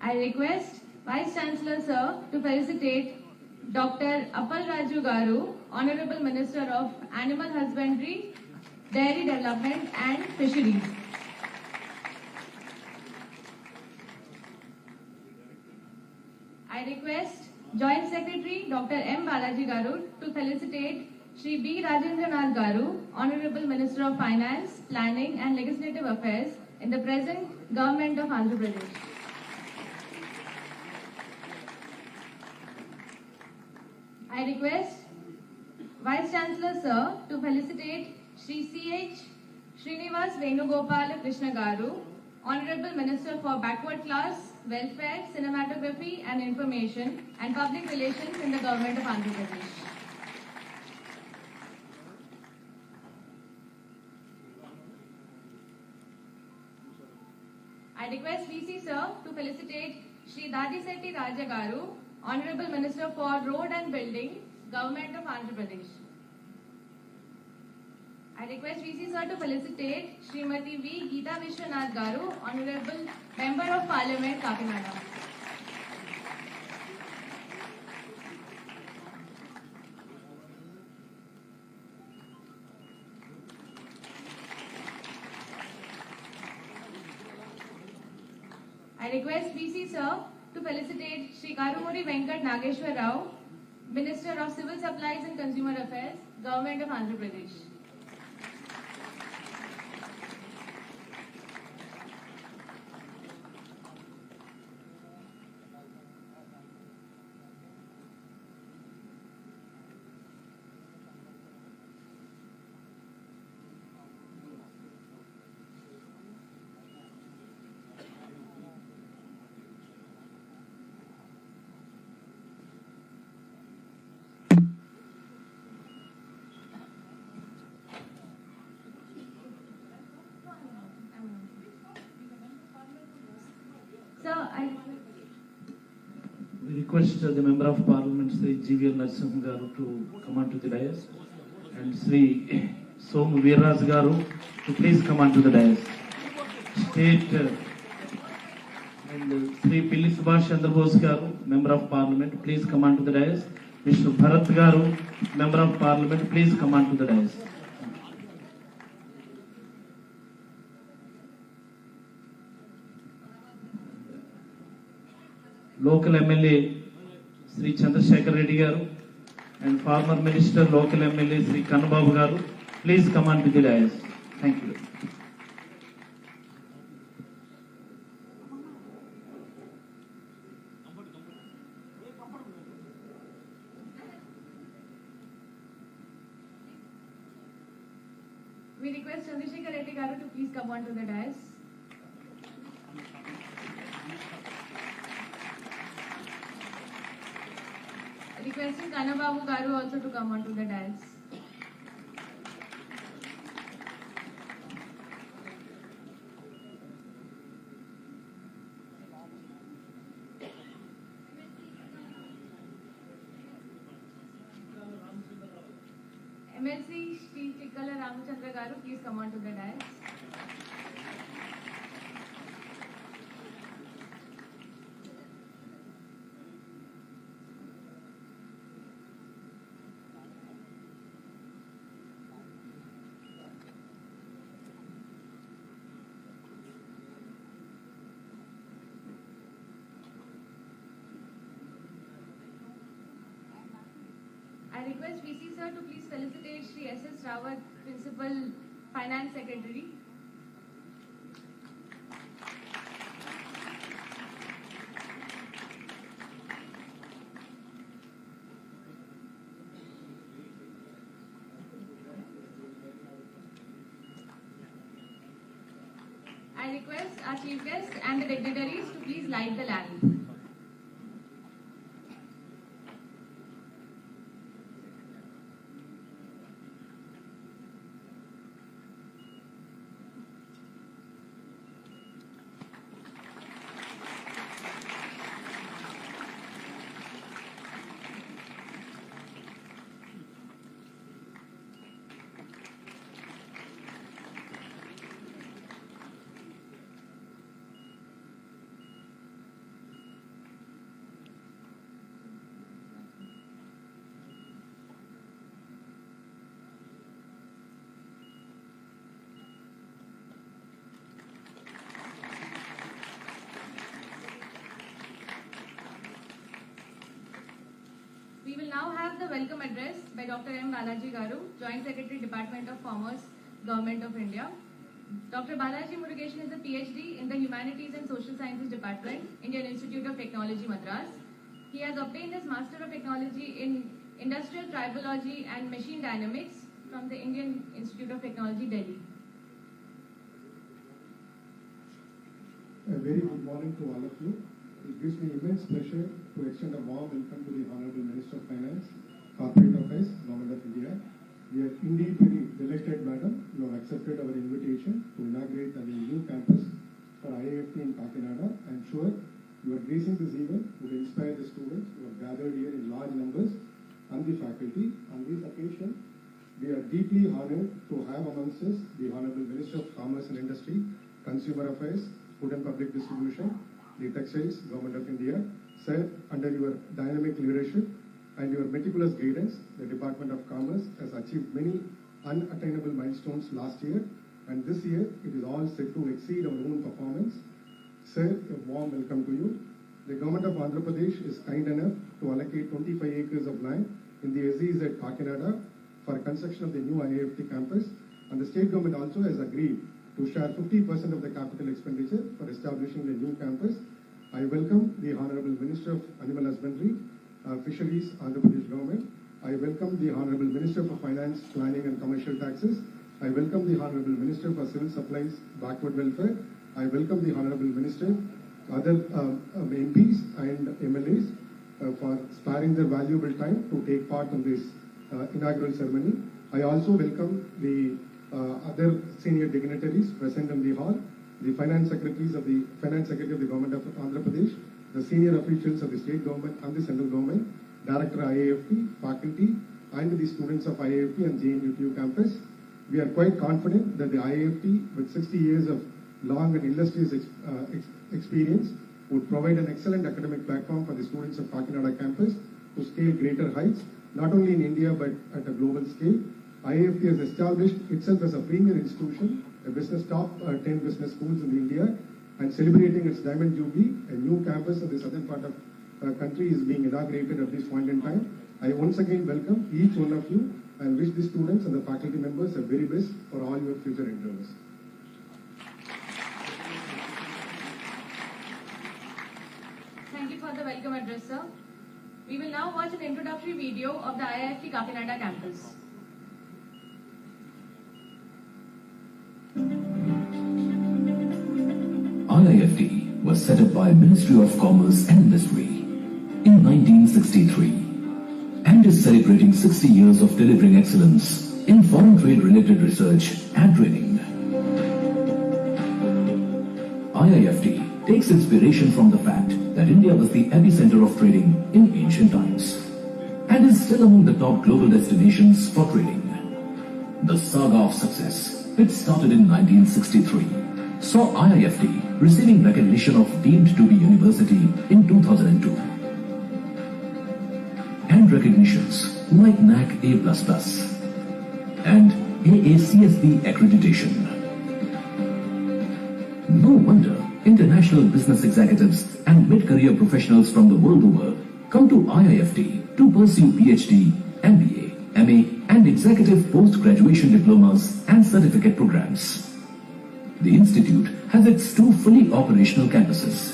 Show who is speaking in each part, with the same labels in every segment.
Speaker 1: I request Vice Chancellor Sir to felicitate Dr. Appal Raju Garu, Honorable Minister of Animal Husbandry, Dairy Development and Fisheries. I request Joint Secretary Dr. M. Balaji Garu to felicitate Shri B. Rajendranath Garu, Honorable Minister of Finance, Planning and Legislative Affairs in the present Government of Andhra Pradesh. I request Vice Chancellor Sir to felicitate Shri C.H. Srinivas Venugopala Krishna Garu, Honorable Minister for Backward Class, Welfare, Cinematography and Information and Public Relations in the Government of Andhra Pradesh. I request VC Sir to felicitate Shri Dadi Setti Raja Garu, Honorable Minister for Road and Building, Government of Andhra Pradesh. I request VC Sir to felicitate Srimati V. Geeta Vishwanath Garu, Honorable Member of Parliament, Kakinada. I request VC Sir to felicitate Shri Karumuri Venkat Nageshwar Rao, Minister of Civil Supplies and Consumer Affairs, Government of Andhra Pradesh.
Speaker 2: We request the Member of Parliament, Sri G.V.L. Narasimha Garu, to come onto the dais, and Sri Somu Veerraj Garu to please come onto the dais. State and Sri Pilli Subhash Chandra Bose Garu, Member of Parliament, please come onto the dais. Mr. Bharat Garu, Member of Parliament, please come onto the dais. Local MLA Sri Chandrasekhar Reddy Garu and former Minister Local MLA Sri Kannababu Garu, please come on to the dais. Thank you.
Speaker 1: We request Chandrasekhar Reddy Garu to please come on to the dais. Requesting Kannababu Garu also to come onto the dais. MLC Shri Chikkala Ramachandra Garu, please come onto the dais. I request VC Sir to please felicitate Shri S.S. Rawat, Principal Finance Secretary. I request our Chief Guest and the dignitaries to please light the lamp. will now have the welcome address by Dr. M. Balaji Garu, Joint Secretary, Department of Commerce, Government of India. Dr. Balaji Murugesan is a PhD in the Humanities and Social Sciences Department, Indian Institute of Technology, Madras. He has obtained his Master of Technology in Industrial Tribology and Machine Dynamics from the Indian Institute of Technology, Delhi.
Speaker 3: A very good morning to all of you. It gives me immense pleasure to extend a warm welcome to the Honorable Minister of Finance, Corporate Affairs, Government of India. We are indeed very delighted, Madam. You have accepted our invitation to inaugurate a new campus for IIFT in Kakinada. I am sure your gracing this event would inspire the students who have gathered here in large numbers and the faculty. On this occasion, we are deeply honored to have amongst us the Honorable Minister of Commerce and Industry, Consumer Affairs, Food and Public Distribution, the Textiles, Government of India. Sir, under your dynamic leadership and your meticulous guidance, the Department of Commerce has achieved many unattainable milestones last year, and this year it is all set to exceed our own performance. Sir, a warm welcome to you. The Government of Andhra Pradesh is kind enough to allocate 25 acres of land in the SEZ at Kakinada for construction of the new IIFT campus, and the state government also has agreed to share 50% of the capital expenditure for establishing the new campus. I welcome the Honorable Minister of Animal Husbandry, Fisheries, Andhra Pradesh Government. I welcome the Honorable Minister for Finance, Planning and Commercial Taxes. I welcome the Honorable Minister for Civil Supplies, Backward Welfare. I welcome the Honorable Minister, other MPs and MLAs for sparing their valuable time to take part in this inaugural ceremony. I also welcome the other senior dignitaries present in the hall, the Finance Secretary of the Government of Andhra Pradesh, the senior officials of the state government and the central government, Director IIFT, faculty, and the students of IIFT and JNUTU campus. We are quite confident that the IIFT, with 60 years of long and illustrious experience, would provide an excellent academic platform for the students of Kakinada campus to scale greater heights, not only in India but at a global scale. IIFT has established itself as a premier institution, a business top 10 business schools in India, and celebrating its Diamond Jubilee. A new campus in the southern part of the country is being inaugurated at this point in time. I once again welcome each one of you and wish the students and the faculty members the very best for all your future endeavors.
Speaker 1: Thank you for the welcome address, sir. We will now watch an introductory video of the IIFT Kakinada campus.
Speaker 4: IIFT was set up by Ministry of Commerce and Industry in 1963 and is celebrating 60 years of delivering excellence in foreign trade-related research and training. IIFT takes inspiration from the fact that India was the epicenter of trading in ancient times and is still among the top global destinations for trading. The saga of success, which started in 1963, saw IIFT receiving recognition of deemed to be university in 2002 and recognitions like NAC A++ and AACSB accreditation. No wonder international business executives and mid-career professionals from the world over come to IIFT to pursue PhD, MBA, MA and executive post-graduation diplomas and certificate programs. The institute has its two fully operational campuses.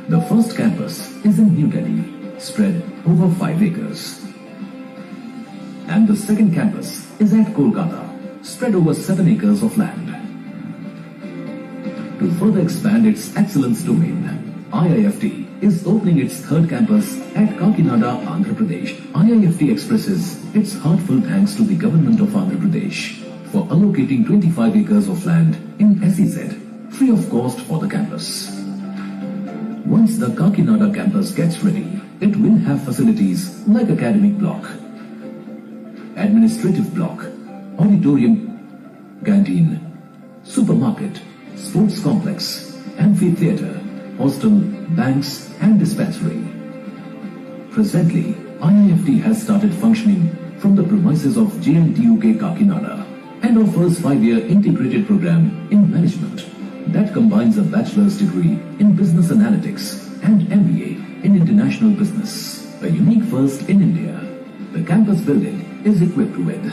Speaker 4: The first campus is in New Delhi, spread over 5 acres. And the second campus is at Kolkata, spread over 7 acres of land. To further expand its excellence domain, IIFT is opening its third campus at Kakinada, Andhra Pradesh. IIFT expresses its heartfelt thanks to the government of Andhra Pradesh for allocating 25 acres of land in SEZ, free of cost for the campus. Once the Kakinada campus gets ready, it will have facilities like academic block, administrative block, auditorium, canteen, supermarket, sports complex, amphitheatre, hostel, banks and dispensary. Presently, IIFT has started functioning from the premises of JNTUK Kakinada and offers 5-year integrated program in management that combines a bachelor's degree in business analytics and MBA in international business. a unique first in India. The campus building is equipped with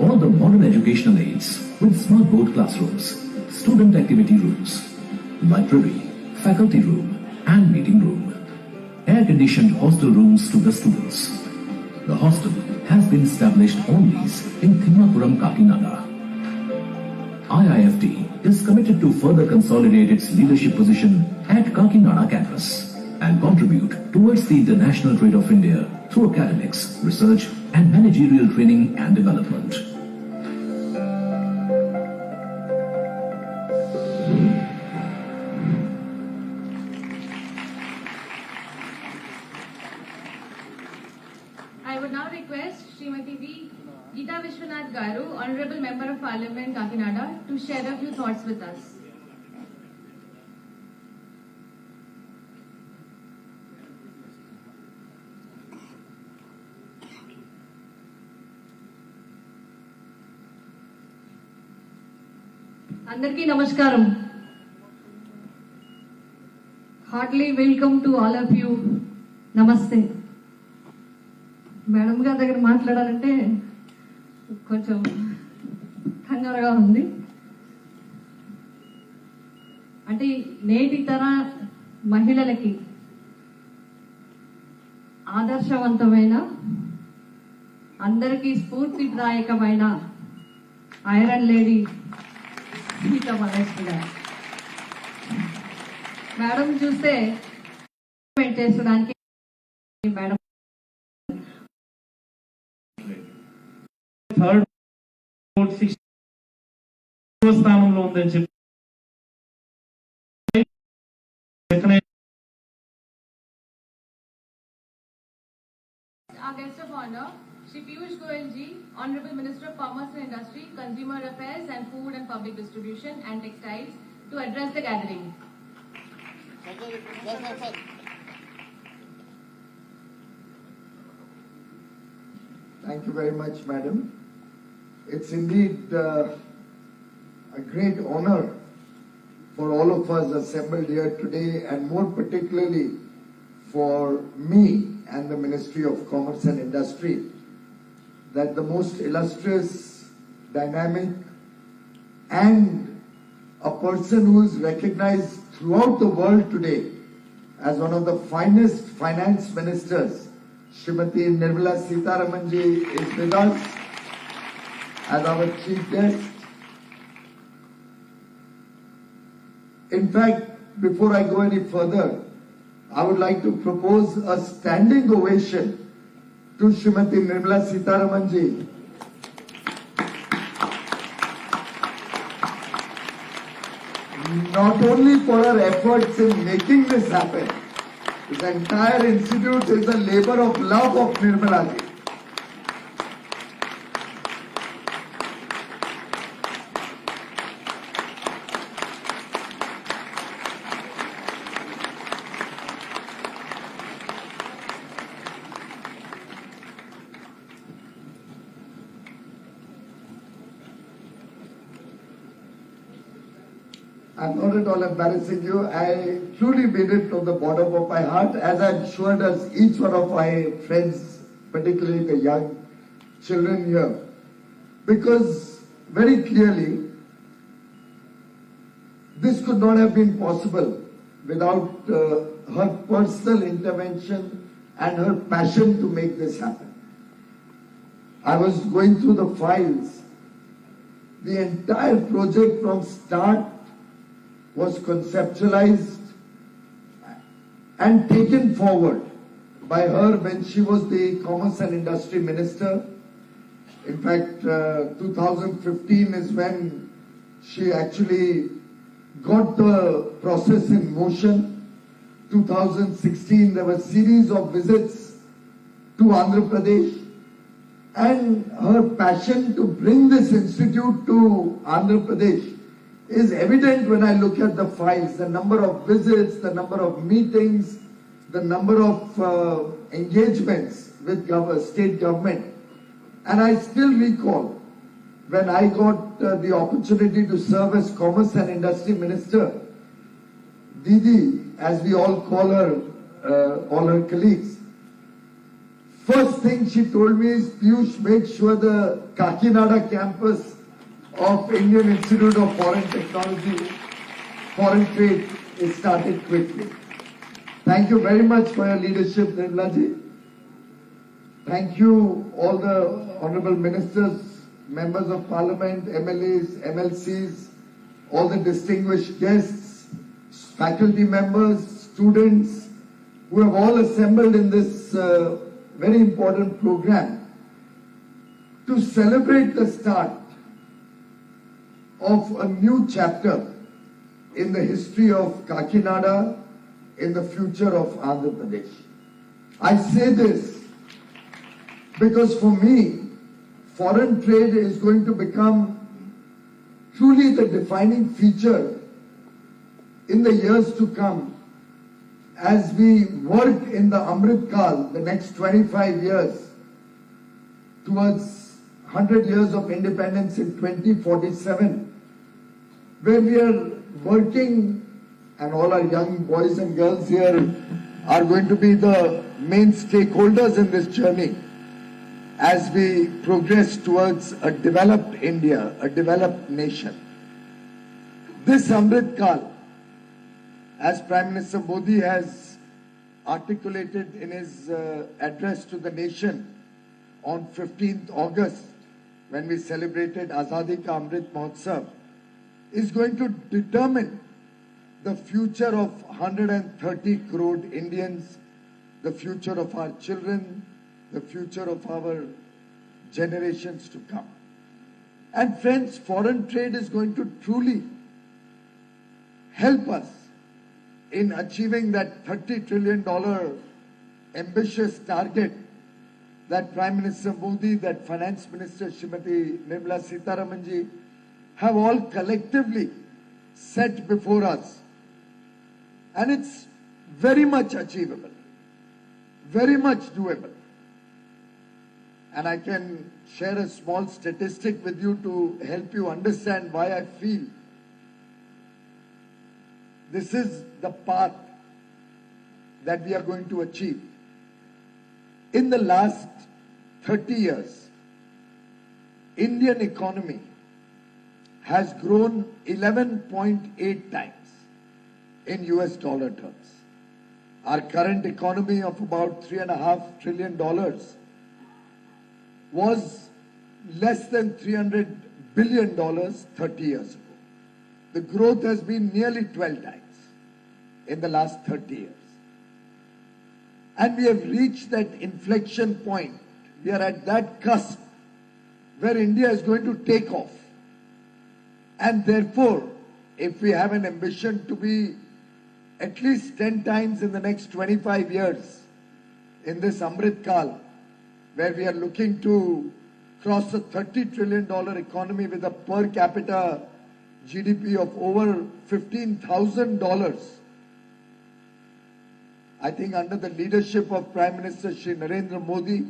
Speaker 4: all the modern educational aids with smart board classrooms, student activity rooms, library, faculty room and meeting room, air-conditioned hostel rooms to the students. The hostel has been established on lease in Thimapuram, Kakinada. IIFT is committed to further consolidate its leadership position at Kakinada campus and contribute towards the international trade of India through academics, research and managerial training and development.
Speaker 1: I would now request Srimati V. Geeta Vishwanath Garu, Honorable Member of Parliament, Kakinada, to share a few thoughts with us.
Speaker 5: Andarki Namaskaram. Heartily welcome to all of you. Namaste. Madam గారి దగ్గర మాట్లాడాలంటే కొంచెం కంగారుగా ఉంది. అంటే నేటి తర మహిళలకి ఆదర్శవంతమైన అందరికీ స్ఫూర్తిదాయకమైన ఐరన్ లేడీ గీతా మహేష్ గారు. మేడం చూస్తే చేసడానికి మేడం
Speaker 2: థర్డ్ 6వ స్థానంలో ఉందని చెప్పి
Speaker 1: Our guest of honor, Shri Piyush Goyal ji, Honorable Minister of Commerce and Industry, Consumer Affairs and Food and Public Distribution and Textiles, to address the gathering.
Speaker 6: Thank you very much, Madam. It's indeed a great honor for all of us assembled here today, and more particularly for me and the Ministry of Commerce and Industry, that the most illustrious, dynamic, and a person who is recognized throughout the world today as one of the finest finance ministers, Srimati Nirmala Sitharaman ji, is with us as our chief guest. In fact, before I go any further, I would like to propose a standing ovation to Srimati Nirmala Sitharaman ji. Not only for her efforts in making this happen, this entire institute is a labor of love of Nirmala ji. I'm not at all embarrassing you. I truly mean it from the bottom of my heart, as I'm sure does each one of my friends, particularly the young children here. Because very clearly, this could not have been possible without her personal intervention and her passion to make this happen. I was going through the files. The entire project from start was conceptualized and taken forward by her when she was the Commerce and Industry Minister. In fact, 2015 is when she actually got the process in motion. 2016 there were a series of visits to Andhra Pradesh, and her passion to bring this institute to Andhra Pradesh is evident when I look at the files, the number of visits, the number of meetings, the number of engagements with state government. And I still recall when I got the opportunity to serve as Commerce and Industry Minister, Didi, as we all call her, all her colleagues, First thing she told me is, Piyush, make sure the Kakinada campus of Indian Institute of Foreign Technology, Foreign Trade is started quickly. Thank you very much for your leadership, Nirmala ji. Thank you all the honorable ministers, members of parliament, MLAs, MLCs, all the distinguished guests, faculty members, students who have all assembled in this very important program to celebrate the start of a new chapter in the history of Kakinada, in the future of Andhra Pradesh. I say this because for me, foreign trade is going to become truly the defining feature in the years to come as we work in the Amrit Kal, the next 25 years, towards 100 years of independence in 2047, where we are working, and all our young boys and girls here are going to be the main stakeholders in this journey as we progress towards a developed India, a developed nation. This Amrit Kal, as Prime Minister Modi has articulated in his address to the nation on 15th August, when we celebrated Azadi Ka Amrit Mahotsav, is going to determine the future of 130 crore Indians, the future of our children, the future of our generations to come. And friends, foreign trade is going to truly help us in achieving that $30 trillion ambitious target that Prime Minister Modi, that Finance Minister Srimati Nirmala Sitharamanji have all collectively set before us. And it's very much achievable, very much doable. And I can share a small statistic with you to help you understand why I feel this is the path that we are going to achieve. In the last 30 years, Indian economy has grown 11.8 times in US dollar terms. Our current economy of about $3.5 trillion was less than $300 billion 30 years ago. The growth has been nearly 12 times in the last 30 years. And we have reached that inflection point. We are at that cusp where India is going to take off. And therefore, if we have an ambition to be at least 10 times in the next 25 years in this Amrit Kal, where we are looking to cross a $30 trillion economy with a per capita GDP of over $15,000, I think under the leadership of Prime Minister Shri Narendra Modi,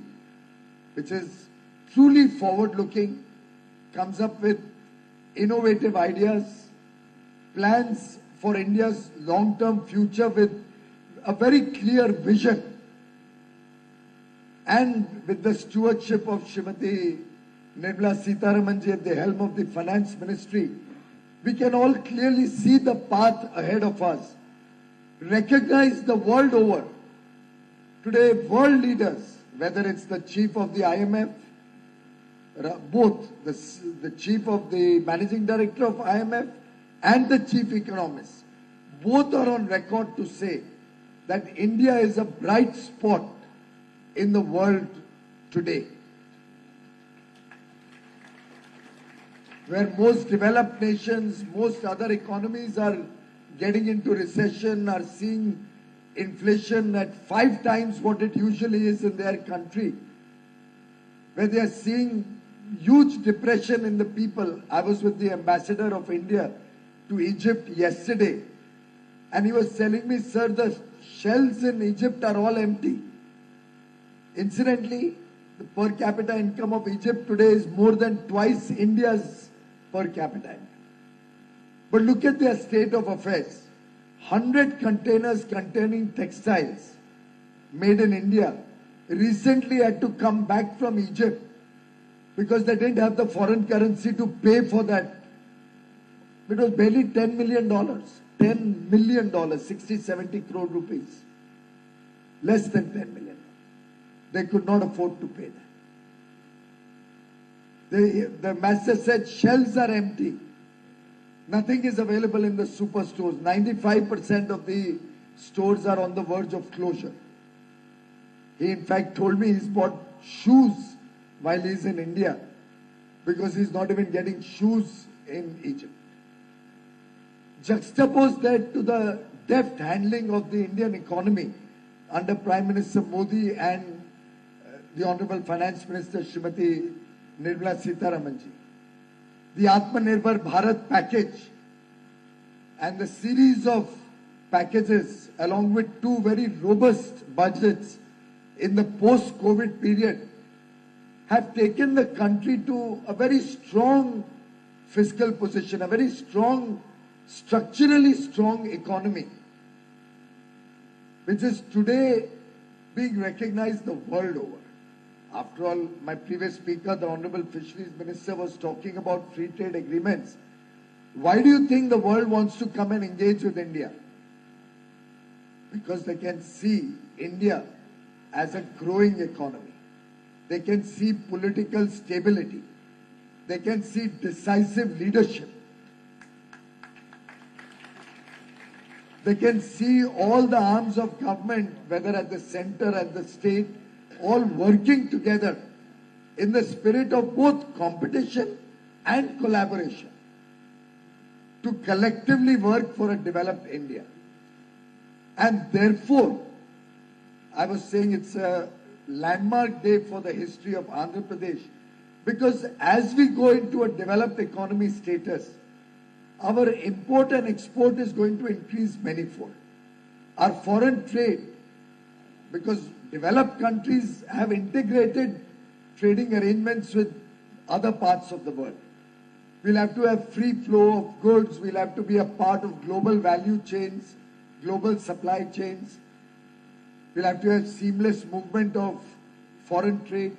Speaker 6: which is truly forward-looking, comes up with innovative ideas, plans for India's long-term future with a very clear vision. And with the stewardship of Srimati Nirmala Sitharamanji at the helm of the Finance Ministry, we can all clearly see the path ahead of us. Recognize the world over. Today, world leaders, whether it's the chief of the IMF, both the chief of the managing director of IMF and the chief economist, both are on record to say that India is a bright spot in the world today. Where most developed nations, most other economies are getting into recession, are seeing inflation at 5 times what it usually is in their country. Where they are seeing huge depression in the people. I was with the ambassador of India to Egypt yesterday, and he was telling me, sir, the shelves in Egypt are all empty. Incidentally, the per capita income of Egypt today is more than twice India's per capita income. But look at their state of affairs. 100 containers containing textiles made in India recently had to come back from Egypt because they didn't have the foreign currency to pay for that. It was barely $10 million. $10 million, 60, 70 crore rupees. Less than 10 million. They could not afford to pay that. The master said shelves are empty. Nothing is available in the superstores. 95% of the stores are on the verge of closure. He in fact told me he's bought shoes while he's in India because he's not even getting shoes in Egypt. Juxtapose that to the deft handling of the Indian economy under Prime Minister Modi and the Honorable Finance Minister Srimati Nirmala Sitharamanji. The Atmanirbhar Bharat package and the series of packages along with two very robust budgets in the post-COVID period have taken the country to a very strong fiscal position, a very strong, structurally strong economy, which is today being recognized the world over. After all, my previous speaker, the Honorable Fisheries Minister, was talking about free trade agreements. Why do you think the world wants to come and engage with India? Because they can see India as a growing economy. They can see political stability. They can see decisive leadership. They can see all the arms of government, whether at the center, at the state, all working together in the spirit of both competition and collaboration to collectively work for a developed India. And therefore, I was saying it's a landmark day for the history of Andhra Pradesh, because as we go into a developed economy status, our import and export is going to increase manifold. Our foreign trade, because developed countries have integrated trading arrangements with other parts of the world. We'll have to have free flow of goods. We'll have to be a part of global value chains, global supply chains. We'll have to have seamless movement of foreign trade,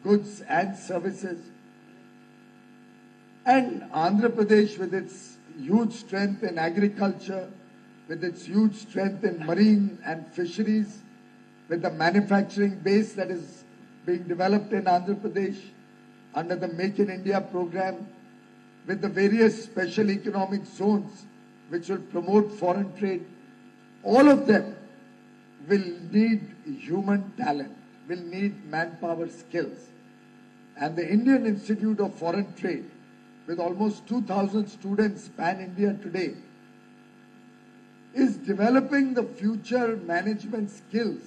Speaker 6: goods and services. And Andhra Pradesh, with its huge strength in agriculture, with its huge strength in marine and fisheries, with the manufacturing base that is being developed in Andhra Pradesh under the Make in India program, with the various special economic zones which will promote foreign trade, all of them will need human talent, will need manpower skills. And the Indian Institute of Foreign Trade, with almost 2,000 students pan-India today, is developing the future management skills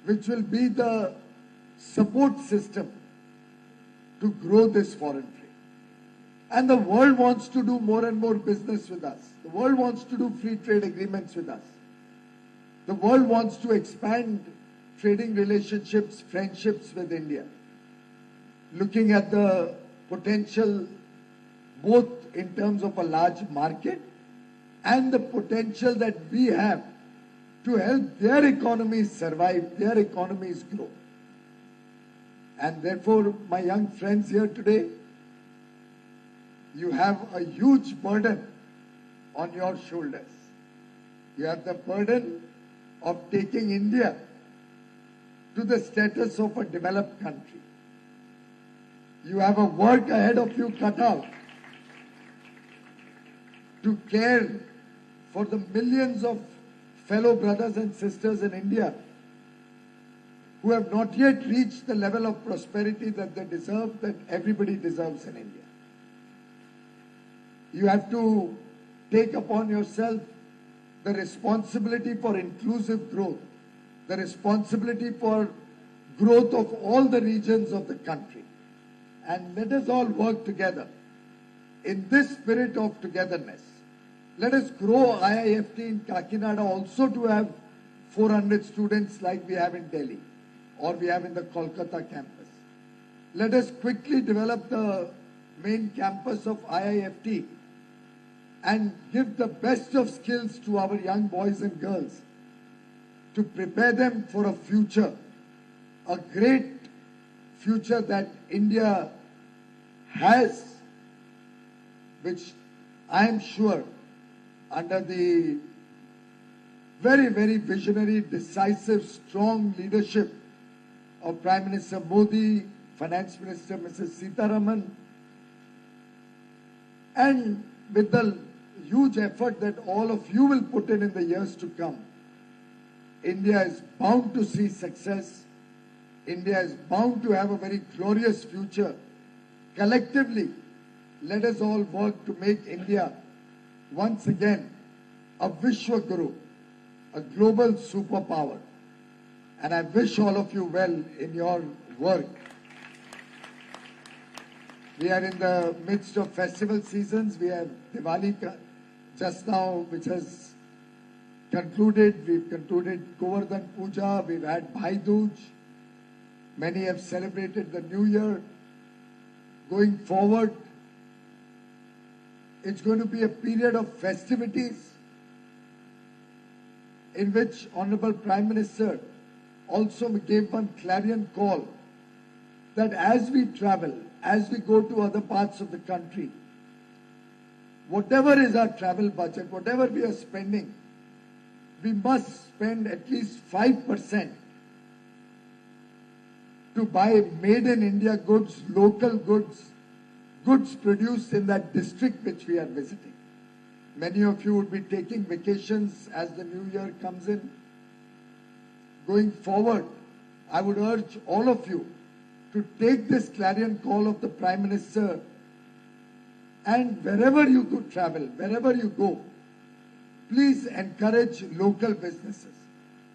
Speaker 6: which will be the support system to grow this foreign trade. And the world wants to do more and more business with us. The world wants to do free trade agreements with us. The world wants to expand trading relationships, friendships with India. Looking at the potential both in terms of a large market and the potential that we have to help their economies survive, their economies grow. And therefore, my young friends here today, you have a huge burden on your shoulders. You have the burden of taking India to the status of a developed country. You have a work ahead of you cut out to care for the millions of fellow brothers and sisters in India who have not yet reached the level of prosperity that they deserve, that everybody deserves in India. You have to take upon yourself the responsibility for inclusive growth, the responsibility for growth of all the regions of the country. And let us all work together in this spirit of togetherness. Let us grow IIFT in Kakinada also to have 400 students like we have in Delhi or we have in the Kolkata campus. Let us quickly develop the main campus of IIFT and give the best of skills to our young boys and girls to prepare them for a future, a great future that India has, which I am sure under the very, very visionary, decisive, strong leadership of Prime Minister Modi, Finance Minister Mrs. Sitaraman, and with the huge effort that all of you will put in the years to come, India is bound to see success. India is bound to have a very glorious future. Collectively, let us all work to make India once again a Vishwa Guru, a global superpower. And I wish all of you well in your work. We are in the midst of festival seasons. We have Diwali just now, which has concluded. We've concluded Govardhan Puja. We've had Bhai Dooj. Many have celebrated the New Year. Going forward, it's going to be a period of festivities in which Honorable Prime Minister also gave one clarion call that as we travel, as we go to other parts of the country, whatever is our travel budget, whatever we are spending, we must spend at least 5% to buy made in India goods, local goods, goods produced in that district which we are visiting. Many of you would be taking vacations as the new year comes in. Going forward, I would urge all of you to take this clarion call of the Prime Minister, and wherever you go travel, wherever you go, please encourage local businesses.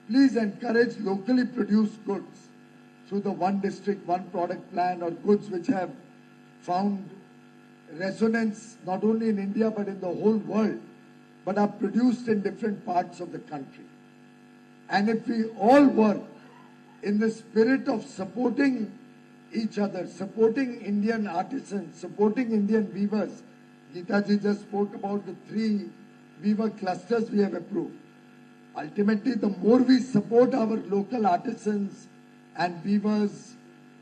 Speaker 6: Please encourage locally produced goods through the one district, one product plan, or goods which have found resonance not only in India but in the whole world, but are produced in different parts of the country. And if we all work in the spirit of supporting each other, supporting Indian artisans, supporting Indian weavers, Geeta ji just spoke about the 3 weaver clusters we have approved. Ultimately, the more we support our local artisans and weavers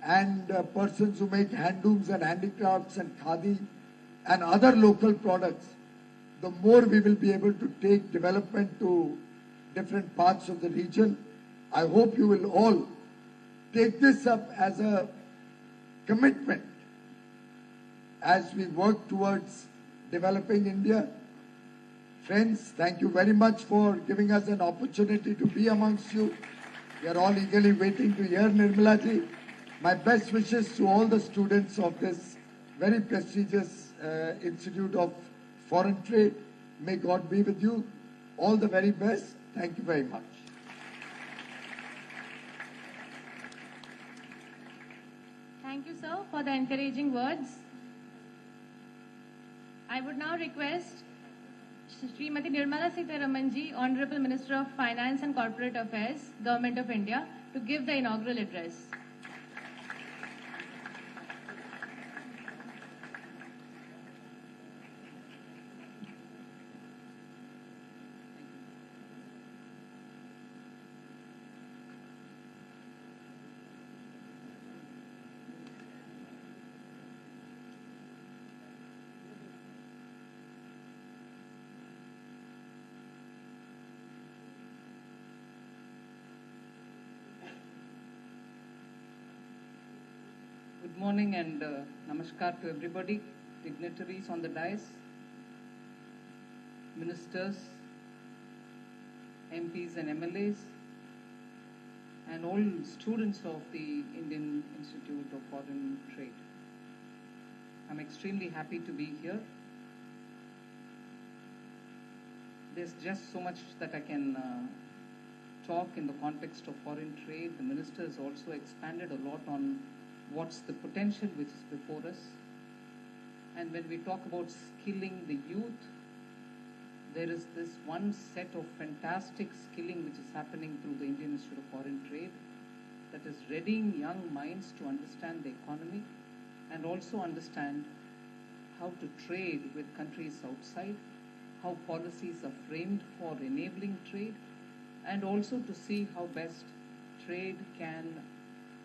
Speaker 6: and persons who make handlooms and handicrafts and khadi and other local products, the more we will be able to take development to different parts of the region. I hope you will all take this up as a commitment as we work towards developing India. Friends, thank you very much for giving us an opportunity to be amongst you. We are all eagerly waiting to hear Nirmala ji. My best wishes to all the students of this very prestigious Institute of Foreign Trade. May God be with you. All the very best. Thank you very much.
Speaker 1: Thank you, sir, for the encouraging words. I would now request Srimati Nirmala Sitharaman ji, Honorable Minister of Finance and Corporate Affairs, Government of India, to give the inaugural address.
Speaker 7: Good morning and namaskar to everybody, dignitaries on the dais, ministers, MPs and MLAs, and all students of the Indian Institute of Foreign Trade. I'm extremely happy to be here. There's just so much that I can talk in the context of foreign trade. The minister has also expanded a lot on what's the potential which is before us. And when we talk about skilling the youth, there is this one set of fantastic skilling which is happening through the Indian Institute of Foreign Trade that is readying young minds to understand the economy and also understand how to trade with countries outside, how policies are framed for enabling trade, and also to see how best trade can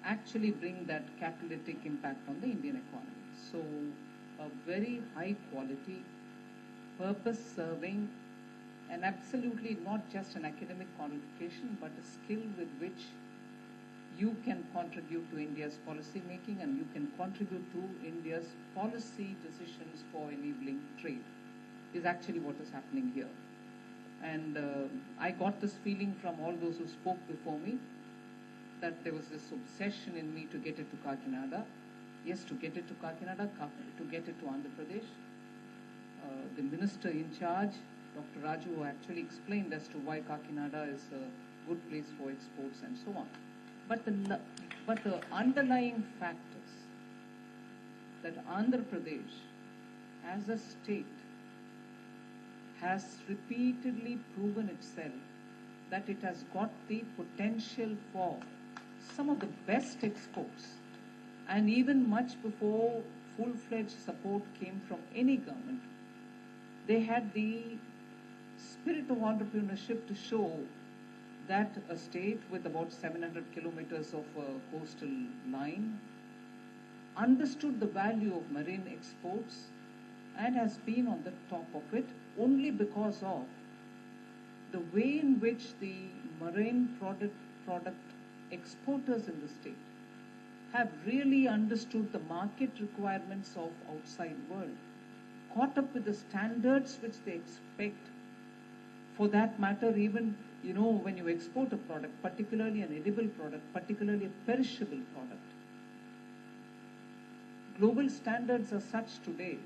Speaker 7: actually bring that catalytic impact on the Indian economy. So a very high quality, purpose serving, and absolutely not just an academic qualification, but a skill with which you can contribute to India's policy making and you can contribute to India's policy decisions for enabling trade is actually what is happening here. And I got this feeling from all those who spoke before me that there was this obsession in me to get it to Kakinada. Yes, to get it to Kakinada, to get it to Andhra Pradesh. The minister in charge, Dr. Raju, actually explained as to why Kakinada is a good place for exports and so on. But the underlying fact is that Andhra Pradesh, as a state, has repeatedly proven itself that it has got the potential for some of the best exports. And even much before full-fledged support came from any government, they had the spirit of entrepreneurship to show that a state with about 700 kilometers of coastal line understood the value of marine exports and has been on the top of it only because of the way in which the marine product exporters in the state have really understood the market requirements of outside world, caught up with the standards which they expect. For that matter, even, when you export a product, particularly an edible product, particularly a perishable product, global standards are such today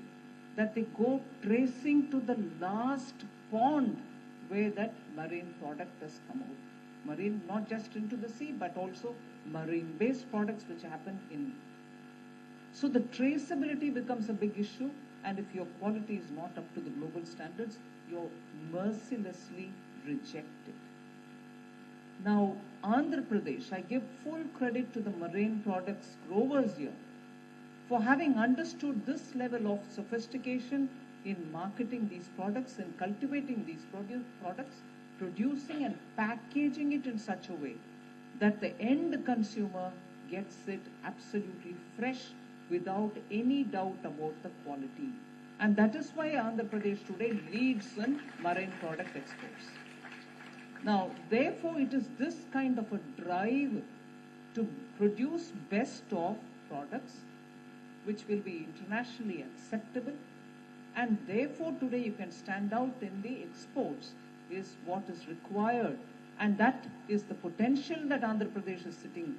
Speaker 7: that they go tracing to the last pond where that marine product has come out. Marine, not just into the sea, but also marine-based products which happen in. So the traceability becomes a big issue, and if your quality is not up to the global standards, you're mercilessly rejected. Now, Andhra Pradesh, I give full credit to the marine products growers here for having understood this level of sophistication in marketing these products and cultivating these products, producing and packaging it in such a way that the end consumer gets it absolutely fresh without any doubt about the quality. And that is why Andhra Pradesh today leads in marine product exports. Now, therefore, it is this kind of a drive to produce best of products which will be internationally acceptable, and therefore today you can stand out in the exports is what is required, and that is the potential that Andhra Pradesh is sitting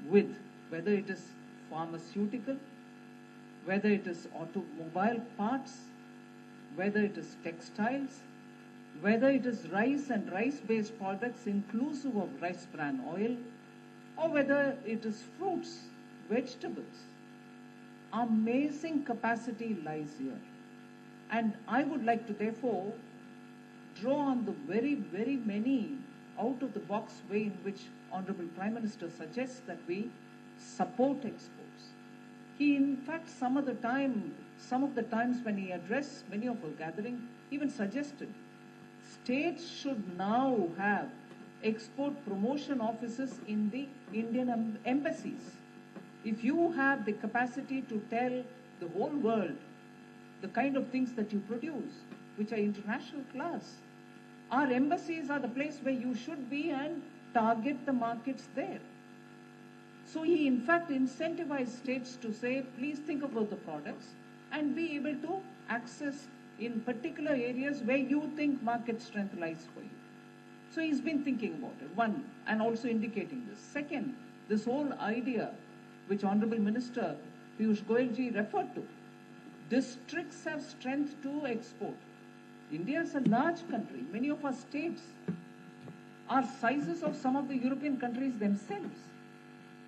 Speaker 7: with, whether it is pharmaceutical, whether it is automobile parts, whether it is textiles, whether it is rice and rice-based products inclusive of rice bran oil, or whether it is fruits, vegetables. Amazing capacity lies here. And I would like to therefore draw on the very, very many out-of-the-box way in which Honorable Prime Minister suggests that we support exports. He, in fact, some of the times when he addressed many of our gathering, even suggested states should now have export promotion offices in the Indian embassies. If you have the capacity to tell the whole world the kind of things that you produce, which are international class, our embassies are the place where you should be and target the markets there. So he in fact incentivized states to say, please think about the products and be able to access in particular areas where you think market strength lies for you. So he's been thinking about it, one, and also indicating this. Second, this whole idea which Honorable Minister Piyush Goyalji referred to, districts have strength to export. India is a large country. Many of our states are sizes of some of the European countries themselves.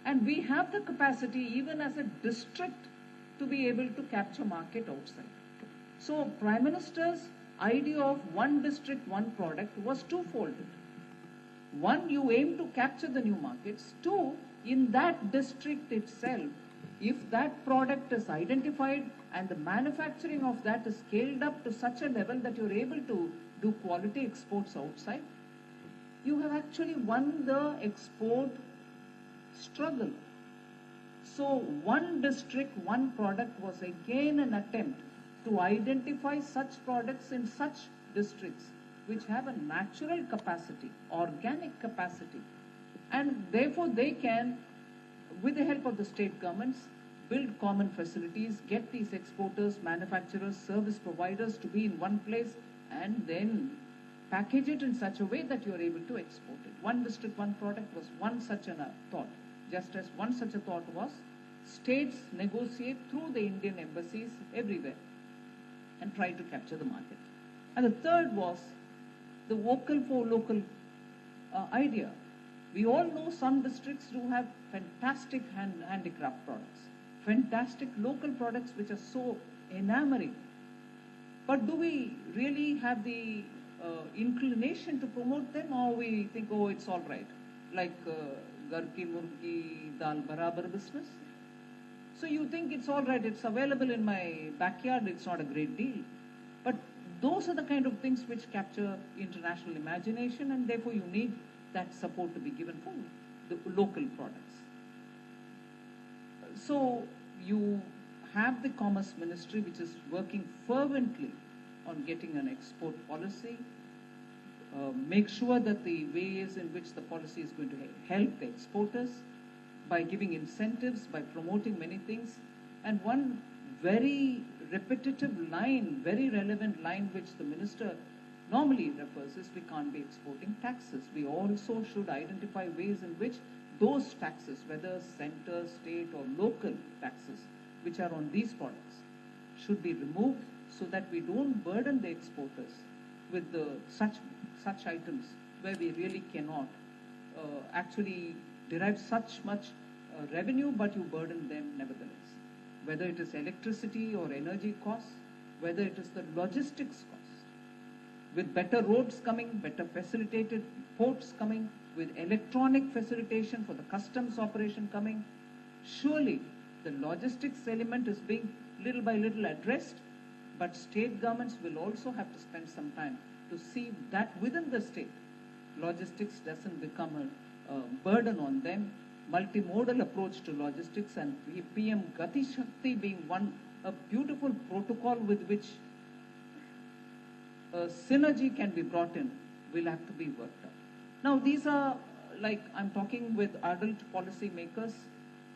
Speaker 7: And we have the capacity, even as a district, to be able to capture market outside. So Prime Minister's idea of one district, one product was twofolded. One, you aim to capture the new markets. Two, in that district itself, if that product is identified and the manufacturing of that is scaled up to such a level that you're able to do quality exports outside, you have actually won the export struggle. So one district, one product was again an attempt to identify such products in such districts which have a natural capacity, organic capacity, and therefore they can, with the help of the state governments, build common facilities, get these exporters, manufacturers, service providers to be in one place, and then package it in such a way that you are able to export it. One district, one product was one such a thought. Just as one such a thought was, states negotiate through the Indian embassies everywhere and try to capture the market. And the third was the vocal for local idea. We all know some districts do have fantastic handicraft products, fantastic local products which are so enamoring. But do we really have the inclination to promote them, or we think, oh, it's all right, like gar ki murgi dal barabar business? So you think it's all right, it's available in my backyard, it's not a great deal. But those are the kind of things which capture international imagination, and therefore you need that support to be given for the local products. So you have the Commerce Ministry, which is working fervently on getting an export policy, make sure that the ways in which the policy is going to help the exporters by giving incentives, by promoting many things. And one very repetitive line, very relevant line which the minister normally refers is, we can't be exporting taxes. We also should identify ways in which those taxes, whether center, state or local taxes, which are on these products, should be removed so that we don't burden the exporters with such items where we really cannot actually derive such much revenue, but you burden them nevertheless. Whether it is electricity or energy costs, whether it is the logistics cost. With better roads coming, better facilitated ports coming, with electronic facilitation for the customs operation coming, surely the logistics element is being little by little addressed, but state governments will also have to spend some time to see that within the state, logistics doesn't become a burden on them. Multimodal approach to logistics and PM Gati Shakti being a beautiful protocol with which synergy can be brought in, will have to be worked out. Now these are, like, I'm talking with adult policy makers,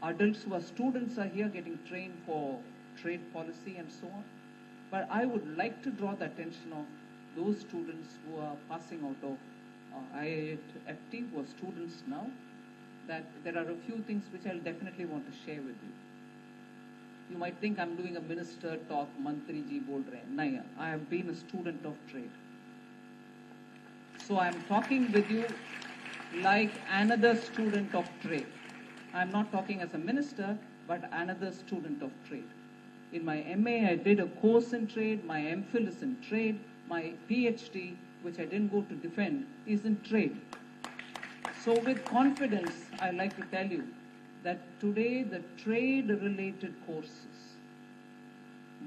Speaker 7: adults who are students are here getting trained for trade policy and so on. But I would like to draw the attention of those students who are passing out of IIFT, who are students now, that there are a few things which I'll definitely want to share with you. You might think I'm doing a minister talk, Mantri ji bol rahe hain. Nahi, I have been a student of trade. So I'm talking with you like another student of trade. I'm not talking as a minister, but another student of trade. In my MA, I did a course in trade. My MPhil is in trade. My PhD, which I didn't go to defend, is in trade. So with confidence, I like to tell you that today the trade-related courses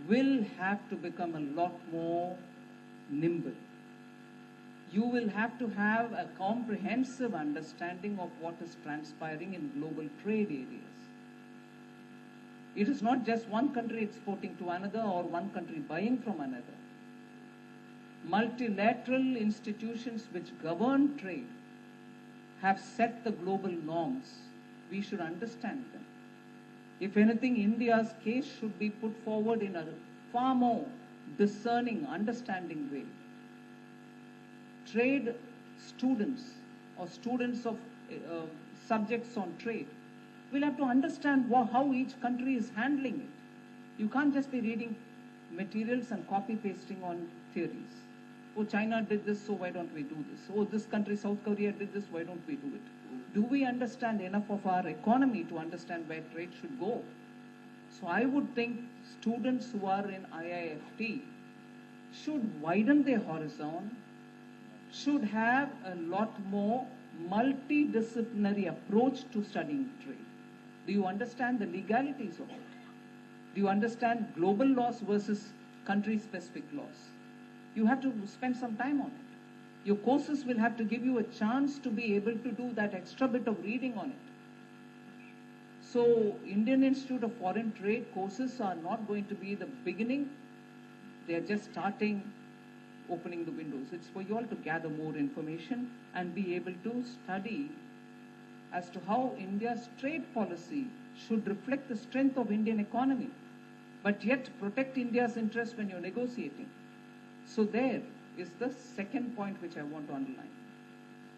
Speaker 7: will have to become a lot more nimble. You will have to have a comprehensive understanding of what is transpiring in global trade areas. It is not just one country exporting to another or one country buying from another. Multilateral institutions which govern trade have set the global norms. We should understand them. If anything, India's case should be put forward in a far more discerning, understanding way. Trade students or students of subjects on trade will have to understand how each country is handling it. You can't just be reading materials and copy-pasting on theories. Oh, China did this, so why don't we do this? Oh, this country, South Korea, did this, why don't we do it? Do we understand enough of our economy to understand where trade should go? So I would think students who are in IIFT should widen their horizon, should have a lot more multidisciplinary approach to studying trade. Do you understand the legalities of it? Do you understand global laws versus country-specific laws? You have to spend some time on it. Your courses will have to give you a chance to be able to do that extra bit of reading on it. So Indian Institute of Foreign Trade courses are not going to be the beginning. They are just starting opening the windows. It's for you all to gather more information and be able to study as to how India's trade policy should reflect the strength of Indian economy, but yet protect India's interest when you're negotiating. So there is the second point which I want to underline.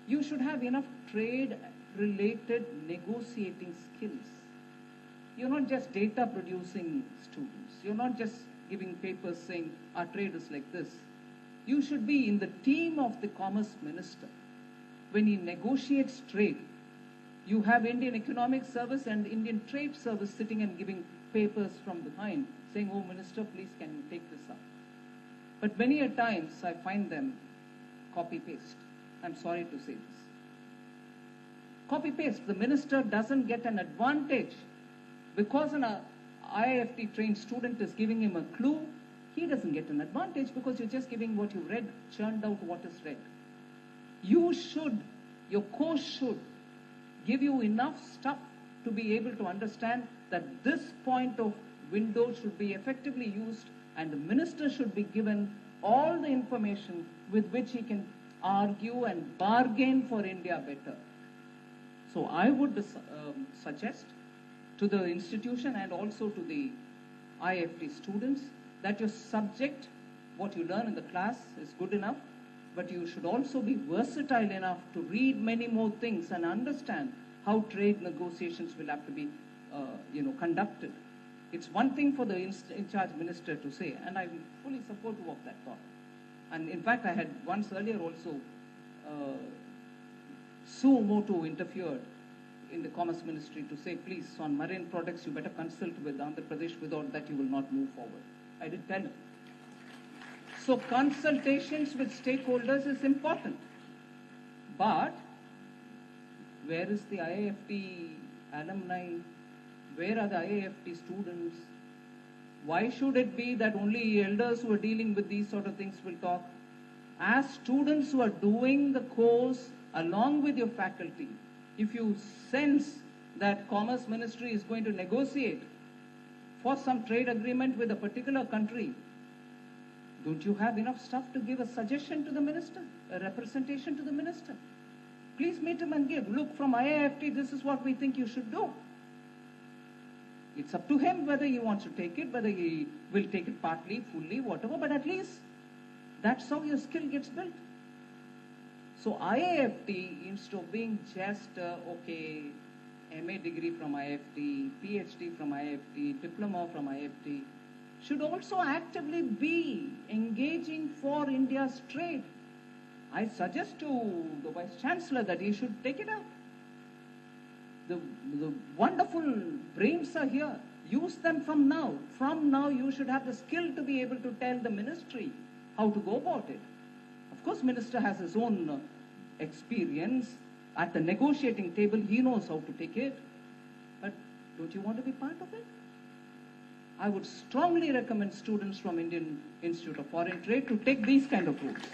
Speaker 7: You should have enough trade-related negotiating skills. You're not just data-producing students. You're not just giving papers saying our trade is like this. You should be in the team of the Commerce Minister. When he negotiates trade, you have Indian Economic Service and Indian Trade Service sitting and giving papers from behind, saying, oh, Minister, please can you take this up? But many a times I find them copy-paste. I'm sorry to say this. Copy-paste. The minister doesn't get an advantage because an IIFT trained student is giving him a clue. He doesn't get an advantage because you're just giving what you read, churned out what is read. You should, your course should give you enough stuff to be able to understand that this point of window should be effectively used, and the minister should be given all the information with which he can argue and bargain for India better. So I would suggest to the institution and also to the IIFT students that your subject, what you learn in the class, is good enough, but you should also be versatile enough to read many more things and understand how trade negotiations will have to be conducted. It's one thing for the in-charge minister to say, and I'm fully supportive of that thought. And in fact, I had once earlier also Sue Moto interfered in the Commerce Ministry to say, please, on marine products, you better consult with Andhra Pradesh, without that you will not move forward. I did tell him. So consultations with stakeholders is important. But where is the IIFT alumni? Where are the IIFT students? Why should it be that only elders who are dealing with these sort of things will talk? As students who are doing the course along with your faculty, if you sense that Commerce Ministry is going to negotiate for some trade agreement with a particular country, don't you have enough stuff to give a suggestion to the minister, a representation to the minister? Please meet him and give. Look, from IIFT, this is what we think you should do. It's up to him whether he wants to take it, whether he will take it partly, fully, whatever, but at least that's how your skill gets built. So IIFT, instead of being just, MA degree from IIFT, PhD from IIFT, diploma from IIFT, should also actively be engaging for India's trade. I suggest to the Vice Chancellor that he should take it up. The wonderful brains are here. Use them from now. From now, you should have the skill to be able to tell the ministry how to go about it. Of course, minister has his own experience. At the negotiating table, he knows how to take it. But don't you want to be part of it? I would strongly recommend students from Indian Institute of Foreign Trade to take these kind of routes.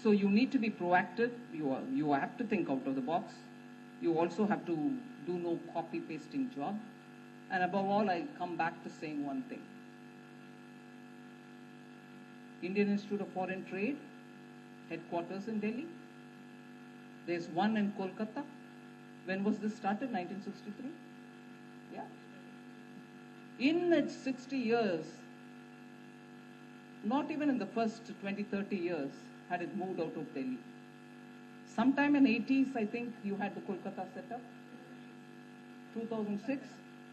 Speaker 7: So you need to be proactive. You have to think out of the box. You also have to do no copy-pasting job. And above all, I come back to saying one thing. Indian Institute of Foreign Trade, headquarters in Delhi. There's one in Kolkata. When was this started? 1963? Yeah. In its 60 years, not even in the first 20, 30 years, had it moved out of Delhi. Sometime in 80s, I think, you had the Kolkata set up. 2006.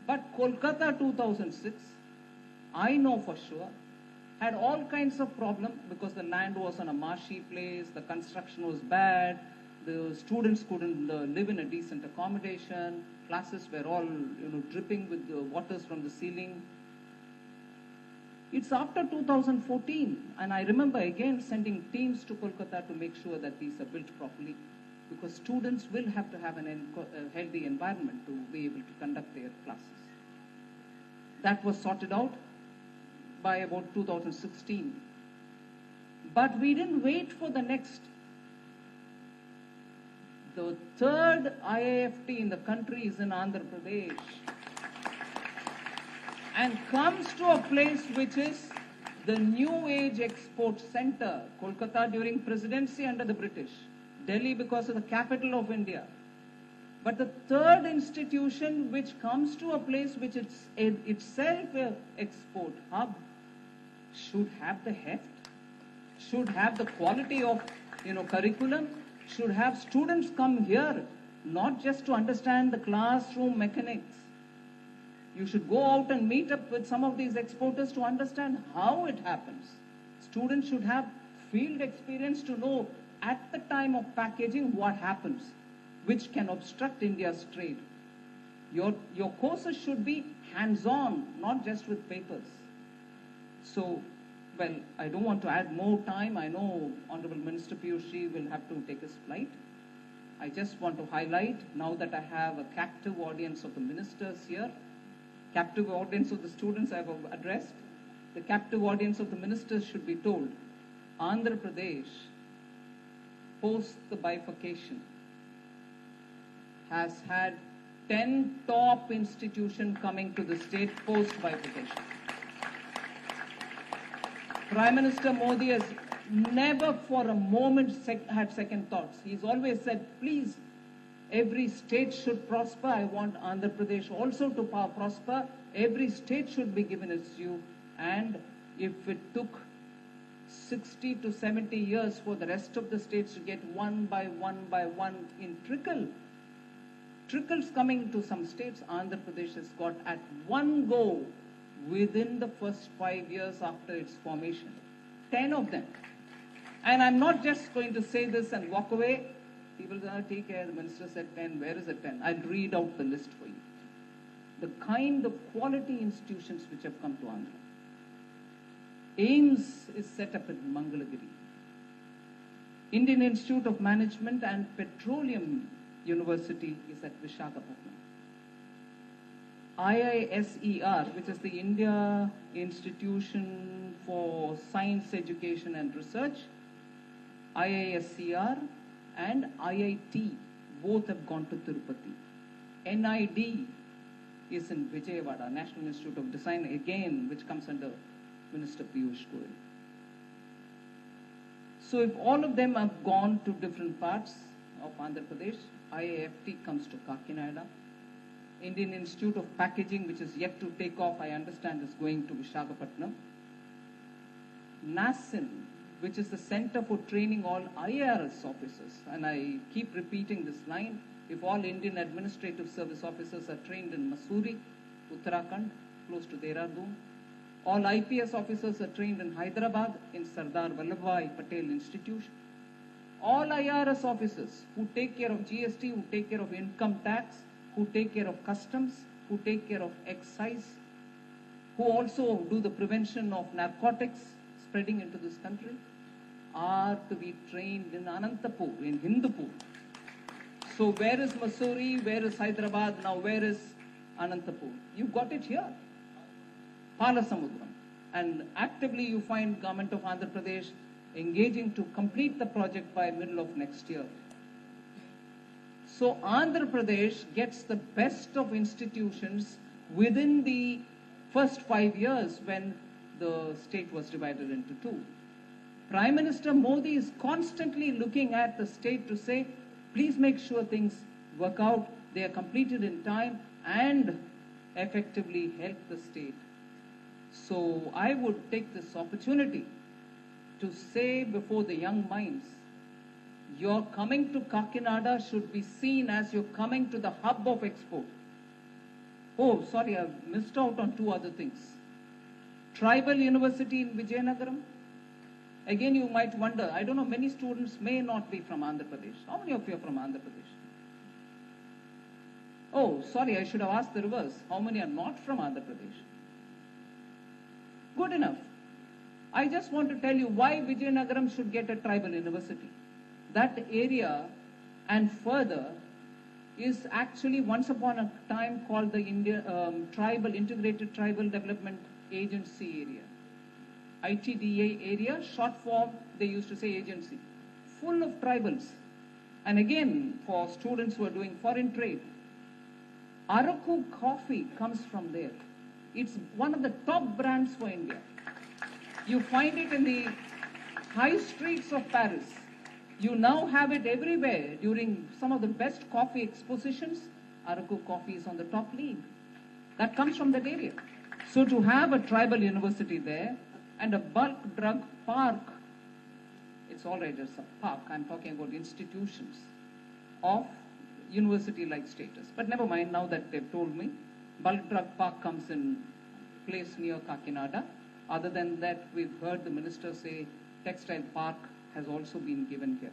Speaker 7: But Kolkata 2006, I know for sure, had all kinds of problems because the land was on a marshy place, the construction was bad, the students couldn't live in a decent accommodation, classes were all dripping with the waters from the ceiling. It's after 2014, and I remember again sending teams to Kolkata to make sure that these are built properly, because students will have to have a healthy environment to be able to conduct their classes. That was sorted out. by about 2016. But we didn't wait for the next. The third IIFT in the country is in Andhra Pradesh and comes to a place which is the New Age Export Center. Kolkata during presidency under the British, Delhi because of the capital of India. But the third institution which comes to a place which is itself an export hub should have the heft, should have the quality of curriculum, should have students come here not just to understand the classroom mechanics. You should go out and meet up with some of these exporters to understand how it happens. Students should have field experience to know at the time of packaging what happens, which can obstruct India's trade. Your courses should be hands-on, not just with papers. So, well, I don't want to add more time. I know Honorable Minister Piyush will have to take his flight. I just want to highlight, now that I have a captive audience of the ministers here, captive audience of the students I have addressed, the captive audience of the ministers should be told, Andhra Pradesh, post the bifurcation, has had 10 top institutions coming to the state post bifurcation. Prime Minister Modi has never for a moment had second thoughts. He's always said, please, every state should prosper. I want Andhra Pradesh also to prosper. Every state should be given its due. And if it took 60 to 70 years for the rest of the states to get one by one in trickles coming to some states, Andhra Pradesh has got at one go within the first 5 years after its formation. 10 of them. And I'm not just going to say this and walk away. People say, take care, the minister said 10, where is it 10? I'll read out the list for you. The kind of quality institutions which have come to Andhra. AIIMS is set up in Mangalagiri. Indian Institute of Management and Petroleum University is at Visakhapatnam. IISER, which is the India Institution for Science Education and Research, IISER and IIT, both have gone to Tirupati. NID is in Vijayawada, National Institute of Design, again, which comes under Minister Piyush Goyal. So if all of them have gone to different parts of Andhra Pradesh, IIFT comes to Kakinada. Indian Institute of Packaging, which is yet to take off, I understand, is going to Visakhapatnam. NASIN, which is the Center for Training all IRS officers, and I keep repeating this line, if all Indian Administrative Service officers are trained in Mussoorie, Uttarakhand, close to Dehradun, all IPS officers are trained in Hyderabad, in Sardar Vallabhbhai Patel Institution. All IRS officers who take care of GST, who take care of income tax, who take care of customs, who take care of excise, who also do the prevention of narcotics spreading into this country, are to be trained in Anantapur, in Hindupur. So where is Mussoorie, where is Hyderabad, now where is Anantapur? You've got it here. Palasamudram. And actively you find government of Andhra Pradesh engaging to complete the project by middle of next year. So Andhra Pradesh gets the best of institutions within the first 5 years when the state was divided into two. Prime Minister Modi is constantly looking at the state to say, please make sure things work out, they are completed in time and effectively help the state. So I would take this opportunity to say before the young minds, your coming to Kakinada should be seen as you're coming to the hub of export. Oh, sorry, I've missed out on two other things. Tribal University in Vijayanagaram. Again, you might wonder, I don't know, many students may not be from Andhra Pradesh. How many of you are from Andhra Pradesh? Oh, sorry, I should have asked the reverse. How many are not from Andhra Pradesh? Good enough. I just want to tell you why Vijayanagaram should get a tribal university. That area and further is actually once upon a time called the Integrated Tribal Development Agency area. ITDA area, short form, they used to say agency, full of tribals. And again, for students who are doing foreign trade, Araku coffee comes from there. It's one of the top brands for India. You find it in the high streets of Paris. You now have it everywhere. During some of the best coffee expositions, Araku coffee is on the top league. That comes from that area. So to have a tribal university there and a bulk drug park, it's all right, it's a park. I'm talking about institutions of university-like status. But never mind, now that they've told me, bulk drug park comes in place near Kakinada. Other than that, we've heard the minister say textile park has also been given here.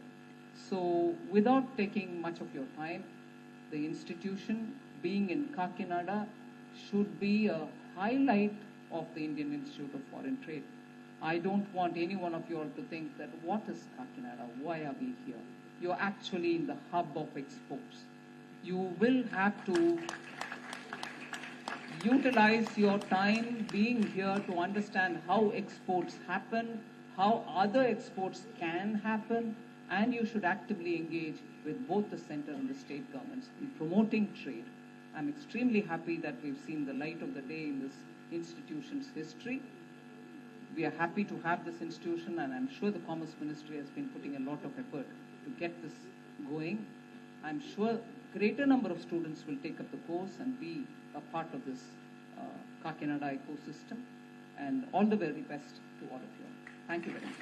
Speaker 7: So without taking much of your time, the institution being in Kakinada should be a highlight of the Indian Institute of Foreign Trade. I don't want any one of you all to think that what is Kakinada? Why are we here? You're actually in the hub of exports. You will have to utilize your time being here to understand how exports happen, how other exports can happen, and you should actively engage with both the center and the state governments in promoting trade. I'm extremely happy that we've seen the light of the day in this institution's history. We are happy to have this institution, and I'm sure the Commerce Ministry has been putting a lot of effort to get this going. I'm sure greater number of students will take up the course and be a part of this Kakinada ecosystem, and all the very best to all of you. Thank you very much.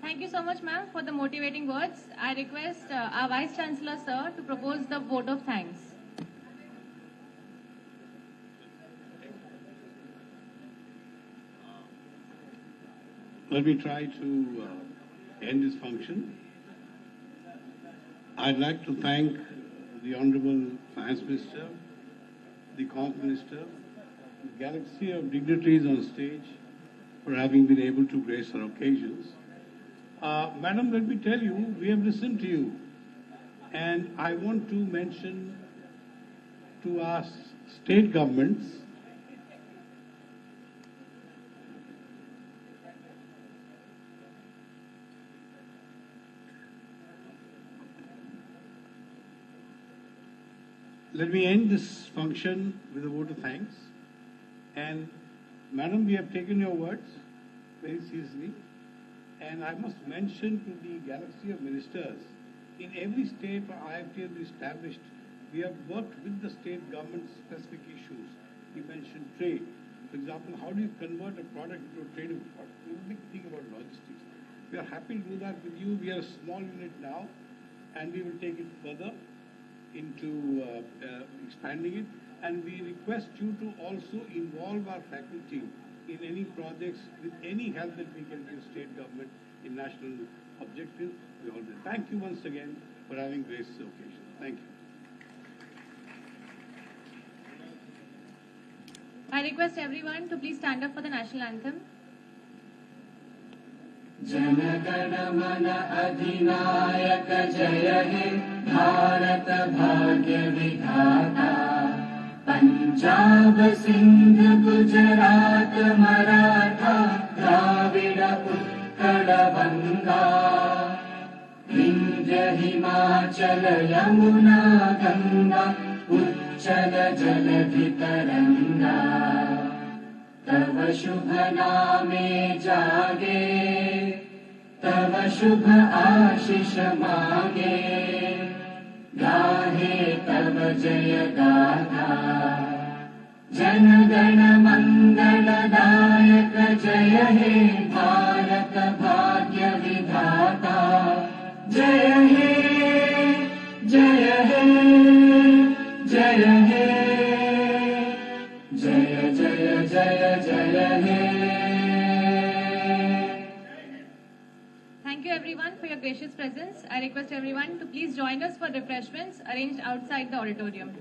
Speaker 1: Thank you so much, ma'am, for the motivating words. I request our Vice Chancellor, sir, to propose the vote of thanks.
Speaker 8: Let me try to end this function. I'd like to thank the Honorable Finance Minister, the Commerce Minister, the galaxy of dignitaries on stage for having been able to grace our occasions. Madam, let me tell you, we have listened to you, and I want to mention to our state governments let me end this function with a vote of thanks. And Madam, we have taken your words very seriously. And I must mention to the galaxy of ministers, in every state where IFT has been established, we have worked with the state government specific issues. We mentioned trade. For example, how do you convert a product into a tradable product? It's a big thing about logistics. We are happy to do that with you. We are a small unit now, and we will take it further into expanding it. And we request you to also involve our faculty in any projects with any help that we can give state government in national objectives. We all do. Thank you once again for having graced this occasion. Thank you.
Speaker 1: I request everyone to please stand up for the national anthem.
Speaker 9: जनगण मन अधिनायक जय हे भारत भाग्य विधाता पंजाब सिंध गुजरात मराठा द्राविड उत्कल बंगा हिंद विंध्य हिमाचल यमुना गंगा उच्चल जलधि तरंगा तव शुभ नामे जागे तव शुभ आशीष मागे गाहे तव जय गाथा जन गण मंगलदायक जय हे भारत भाग्य विधाता जय हे जय हे जय हे जय जय जय जय हे.
Speaker 1: Thank you everyone for your gracious presence. I request everyone to please join us for refreshments arranged outside the auditorium.